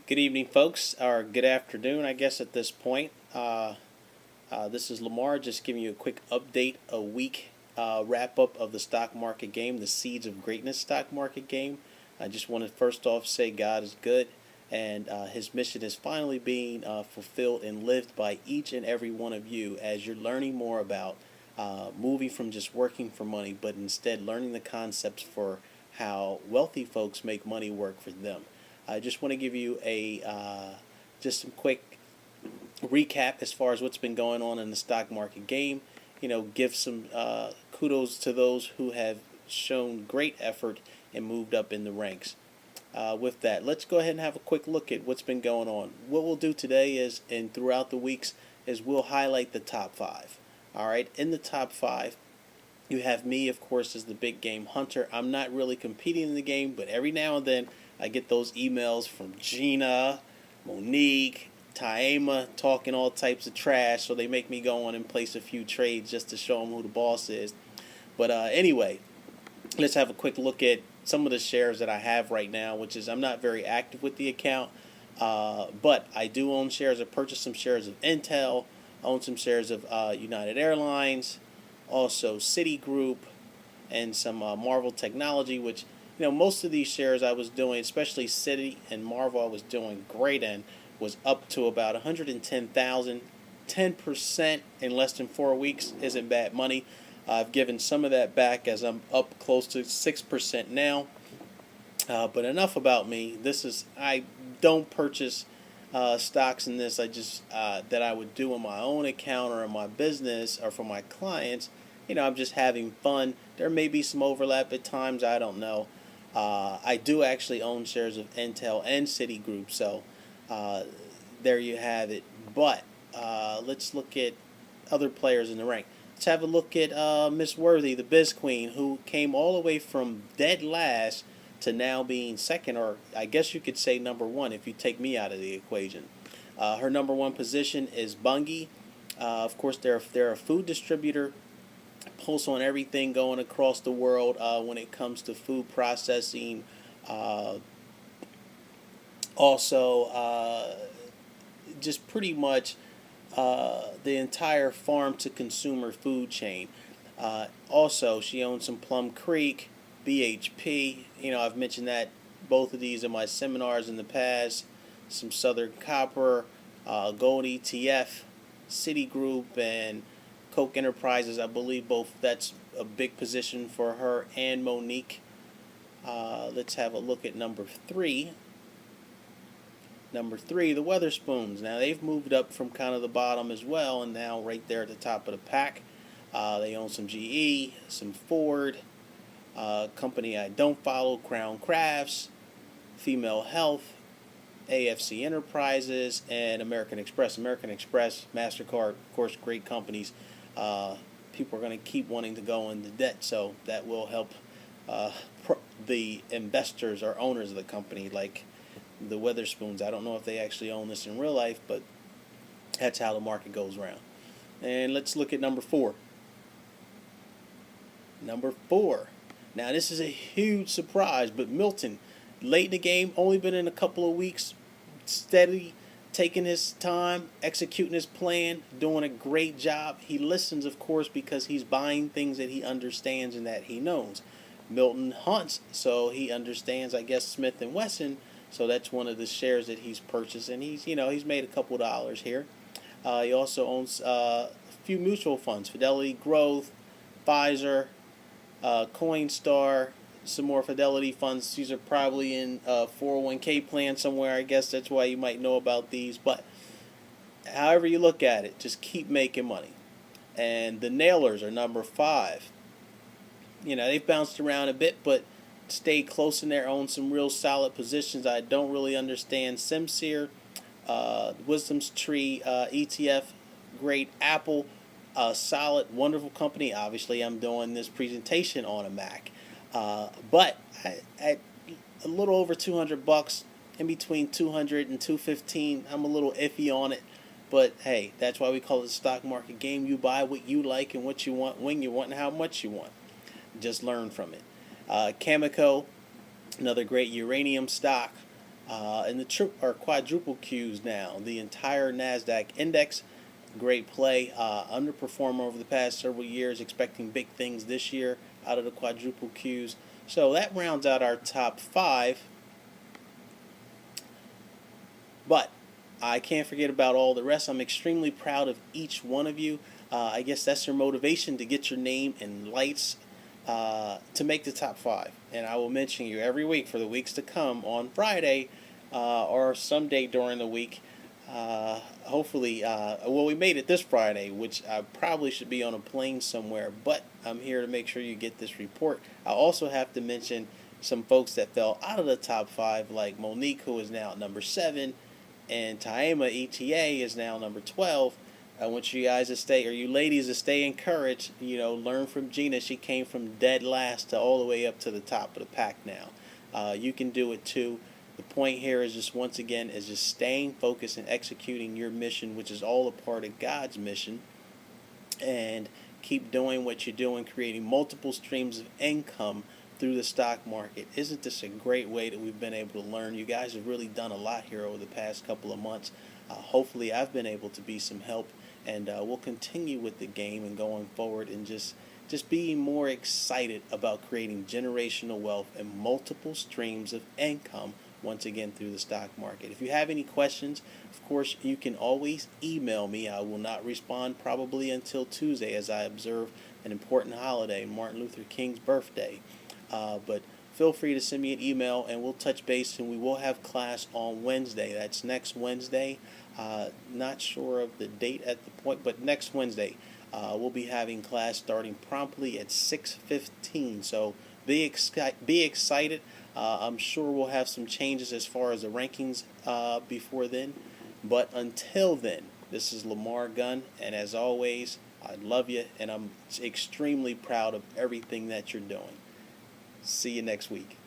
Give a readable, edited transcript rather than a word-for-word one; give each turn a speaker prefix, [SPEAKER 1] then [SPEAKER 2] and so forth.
[SPEAKER 1] Good evening, folks, or good afternoon, I guess, at this point. This is Lamar, just giving you a quick update, a week wrap up of the stock market game, the Seeds of Greatness stock market game. I just want to first off say God is good, and His mission is finally being fulfilled and lived by each and every one of you as you're learning more about moving from just working for money, but instead learning the concepts for how wealthy folks make money work for them. I just want to give you a just some quick recap as far as what's been going on in the stock market game. Give some kudos to those who have shown great effort and moved up in the ranks. With that, let's go ahead and have a quick look at what's been going on. What we'll do today is, and throughout the weeks, is we'll highlight the top five. All right, in the top five, you have me, of course, as the big game hunter. I'm not really competing in the game, but every now and then I get those emails from Gina, Monique, Taima talking all types of trash, so they make me go on and place a few trades just to show them who the boss is. But anyway, let's have a quick look at some of the shares that I have right now, which is I'm not very active with the account, but I do own shares. I purchased some shares of Intel, I own some shares of United Airlines, also Citigroup, and some Marvel Technology, which most of these shares I was doing, especially Citi and Marvel, I was doing great in, was up to about 110,000. 10% in less than 4 weeks isn't bad money. I've given some of that back as I'm up close to 6% now. But enough about me. I don't purchase stocks in this. I just that I would do on my own account or in my business or for my clients. I'm just having fun. There may be some overlap at times. I don't know. I do actually own shares of Intel and Citigroup, so there you have it. But let's look at other players in the rank. Let's have a look at Miss Worthy, the Biz Queen, who came all the way from dead last to now being second, or I guess you could say number one if you take me out of the equation. Her number one position is Bunge. Of course, they're a food distributor. Pulse on everything going across the world when it comes to food processing. Also, just pretty much the entire farm to consumer food chain. Also, she owns some Plum Creek, BHP. I've mentioned that both of these in my seminars in the past. Some Southern Copper, Gold ETF, Citigroup, and Koch Enterprises. I believe both. That's a big position for her and Monique. Let's have a look at number three. Number three, the Weatherspoons. Now they've moved up from kind of the bottom as well, and now right there at the top of the pack. They own some GE, some Ford, company I don't follow, Crown Crafts, Female Health, AFC Enterprises, and American Express. American Express, MasterCard, of course, great companies. People are going to keep wanting to go into debt, so that will help the investors or owners of the company, like the Weatherspoons. I don't know if they actually own this in real life, but that's how the market goes around. And let's look at number four. Number four. Now, this is a huge surprise, but Milton, late in the game, only been in a couple of weeks, steady, taking his time, executing his plan, doing a great job. He listens, of course, because he's buying things that he understands and that he knows. Milton hunts, so he understands, I guess, Smith & Wesson, so that's one of the shares that he's purchased, and he's made a couple dollars here. He also owns a few mutual funds, Fidelity Growth, Pfizer, Coinstar, some more Fidelity funds. These are probably in a 401k plan somewhere. I guess that's why you might know about these. But however you look at it, just keep making money. And the Nailers are number five. They've bounced around a bit, but stayed close in there, own some real solid positions. I don't really understand Simseer, Wisdom's Tree ETF, great. Apple, a solid, wonderful company. Obviously, I'm doing this presentation on a Mac. But at a little over $200, in between 200 and 215, I'm a little iffy on it. But hey, that's why we call it the stock market game. You buy what you like and what you want, when you want, and how much you want. Just learn from it. Cameco, another great uranium stock. And the quadruple Qs now. The entire NASDAQ index, great play. Underperformer over the past several years, expecting big things this year out of the quadruple Qs. So that rounds out our top 5. But I can't forget about all the rest. I'm extremely proud of each one of you. I guess that's your motivation to get your name in lights to make the top 5. And I will mention you every week for the weeks to come on Friday or someday during the week. Hopefully, well, we made it this Friday, which I probably should be on a plane somewhere, but I'm here to make sure you get this report. I also have to mention some folks that fell out of the top 5, like Monique, who is now at number 7, and Taima ETA is now number 12. I want you guys to stay, or you ladies to stay encouraged. Learn from Gina. She came from dead last to all the way up to the top of the pack now. You can do it too. The point here is just, once again, is just staying focused and executing your mission, which is all a part of God's mission. And keep doing what you're doing, creating multiple streams of income through the stock market. Isn't this a great way that we've been able to learn? You guys have really done a lot here over the past couple of months. Hopefully I've been able to be some help, and we'll continue with the game and going forward, and just being more excited about creating generational wealth and multiple streams of income, once again, through the stock market. If you have any questions, of course, you can always email me. I will not respond probably until Tuesday, as I observe an important holiday, Martin Luther King's birthday. But feel free to send me an email, and we'll touch base, and we will have class on Wednesday. That's next Wednesday. Not sure of the date at the point, but next Wednesday we'll be having class starting promptly at 6:15. So be excited. I'm sure we'll have some changes as far as the rankings before then. But until then, this is Lamar Gunn, and as always, I love you, and I'm extremely proud of everything that you're doing. See you next week.